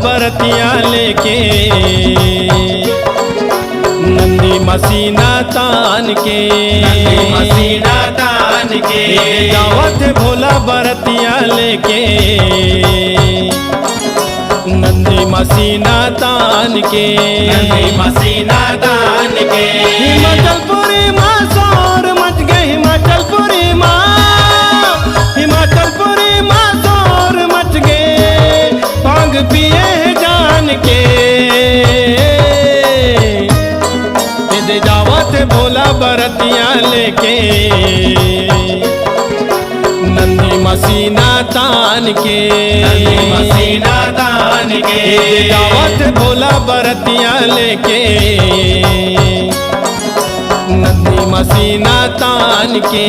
बरतिया लेके नंदी मसीना तान के, मसीना तान के दावत भोला बरतिया लेके नंदी मसीना तान के, मसीना तान के हिमाचलपुरी माँ शोर मच गए, हिमाचलपुरी माँ, हिमाचलपुरी माँ शोर मच गए भांग पिए जान के। जावत भोला बरतिया लेके नंदी मसीना तान के, मसीना तान के जावत भोला बरतिया लेके नंदी मसीना तान के,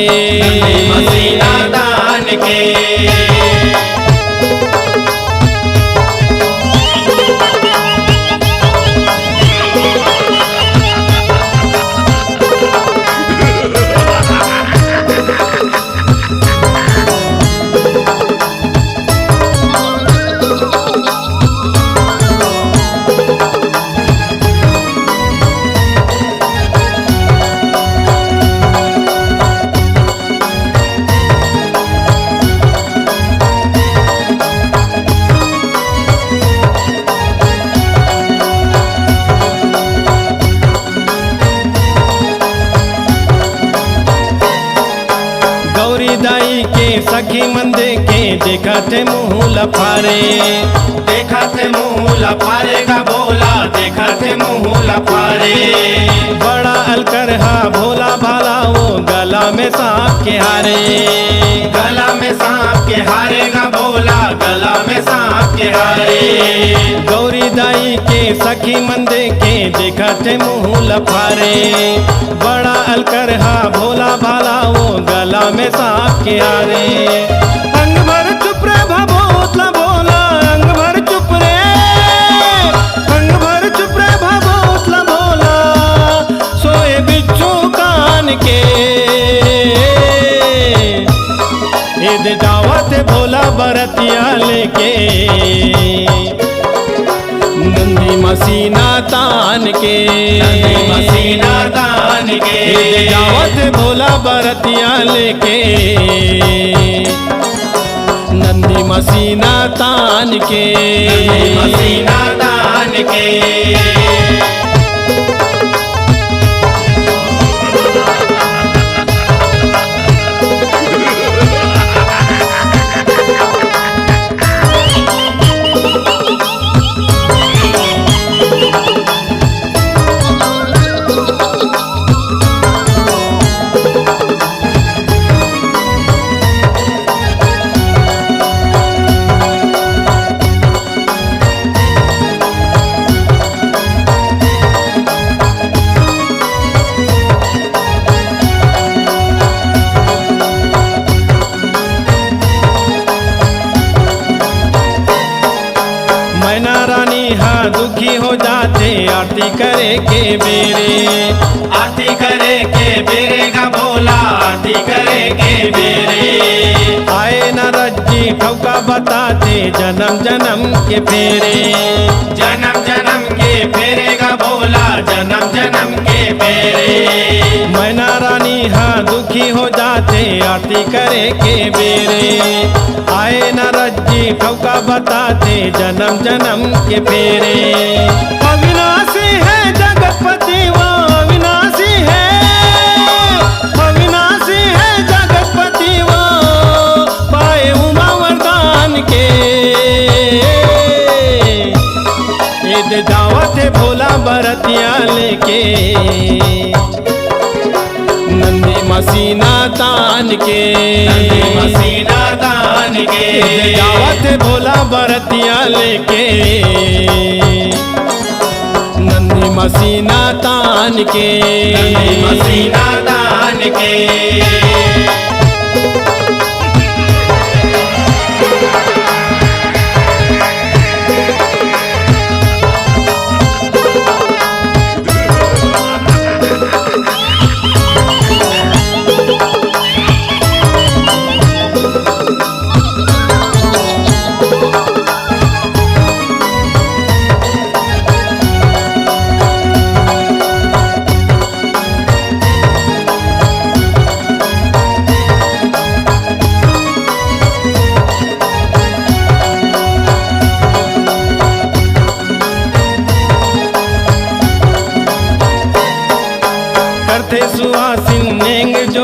मसीना तान के दाई के सखी मंदे के देखा थे मुँह लफारे, देखा थे मुँह लफारे का बोला, देखा थे मुँह लफारे बड़ा अलकर हा भोला भाला वो गला में सांप के हारे, गला में सांप के हारे का बोला, गला में सांप के हारे गौरी दाई के सखी मंदे के देखा थे मुँह लफारे बड़ा अलकर हा भोला भाला वो गला में सांप के हारे। अंग भर चुप रे भभोतला बोला, अंग भर चुप रे, अंग भर चुप रे भभोतला बोला सोए बिच्छू कान के। ईद दावत भोला बरतिया लेके नंदी मसीना तान के, मसीना तान के दावत भोला बरतिया लेके नंदी मसीना तान के, मसीना तान के दुखी हो जाते आरती करे के बेरे, आरती करे के बेरे का बोला, आरती करे के बेरे आए न रज्जी ठौका बताते जन्म जन्म के फेरे, जन्म जन्म के फेरे का बोला, जन्म जन्म के फेरे मैना रानी हाँ दुखी हो जाते आरती करे के बेरे आए न रज्जी ठौका बताते जन्म जन्म के फेरे। अविनाशी है जगतपति वो अविनाशी है, अविनाशी है जगतपति वो पाए उमा वरदान के। ईद दावत भोला बरतिया लेके नंदी मसीना तान के, मसीना तान के दावत भोला बरतिया लेके नंदी मसीना तान के, मसीना तान के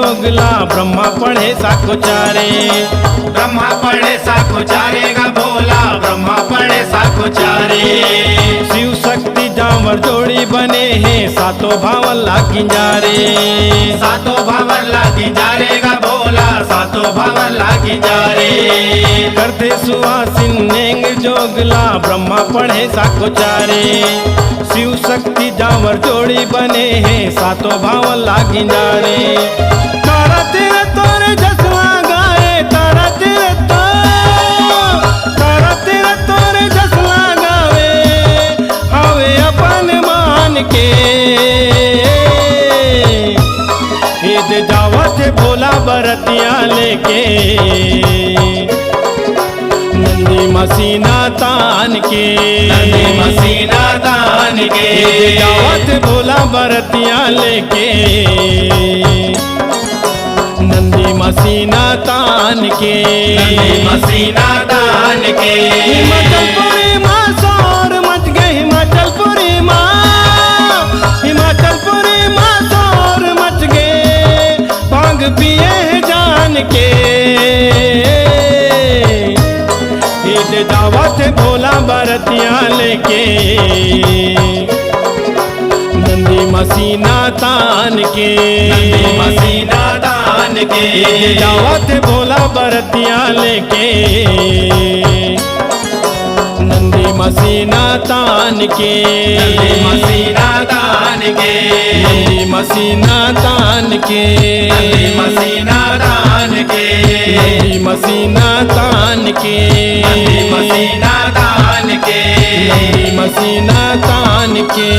जोगला ब्रह्मा पढ़े साकुचारे। ब्रह्मा पढ़े साकुचारेगा भोला, ब्रह्मा पढ़े साकुचारे। शिव शक्ति जावर जोड़ी बने हैं सातों भावन लागी जारे। सातों भावन लागी जारेगा भोला, सातों भावन लागी जारे। करते सुहासिन नेंग जोगला ब्रह्मा पढ़े साकुचारे। शिव शक्ति जावर जोड़ी बने हैं सातों भावन लागी जारे। तारा तेरे तोरे जसवा गाए, तारा तेरे तोरे जसवा गावे, हवे अपन मान के। ईद जावत भोला बरतिया लेके, नंदी मसीना तान के। नंदी मसीना तान के। जावत भोला बरतिया लेके, नंदी मसीना तान के। नंदी मसीना तान के। हिमाचलपुरी माँ शोर मच गए, हिमाचलपुरी माँ, हिमाचलपुरी माँ शोर मच गए, भांग पिए हैं जान के। ईद दावत भोला बरतिया लेके, नंदी मसीना तान के। नंदी मसीना तान के। ईद दावत भोला बरतिया लेके, नंदी मसीना तान के। नंदी मसीना तान के। नंदी मसीना तान के। नंदी मसीना तान के। नंदी मसीना तान के। नंदी मसीना तान के। नंदी मसीना तान के।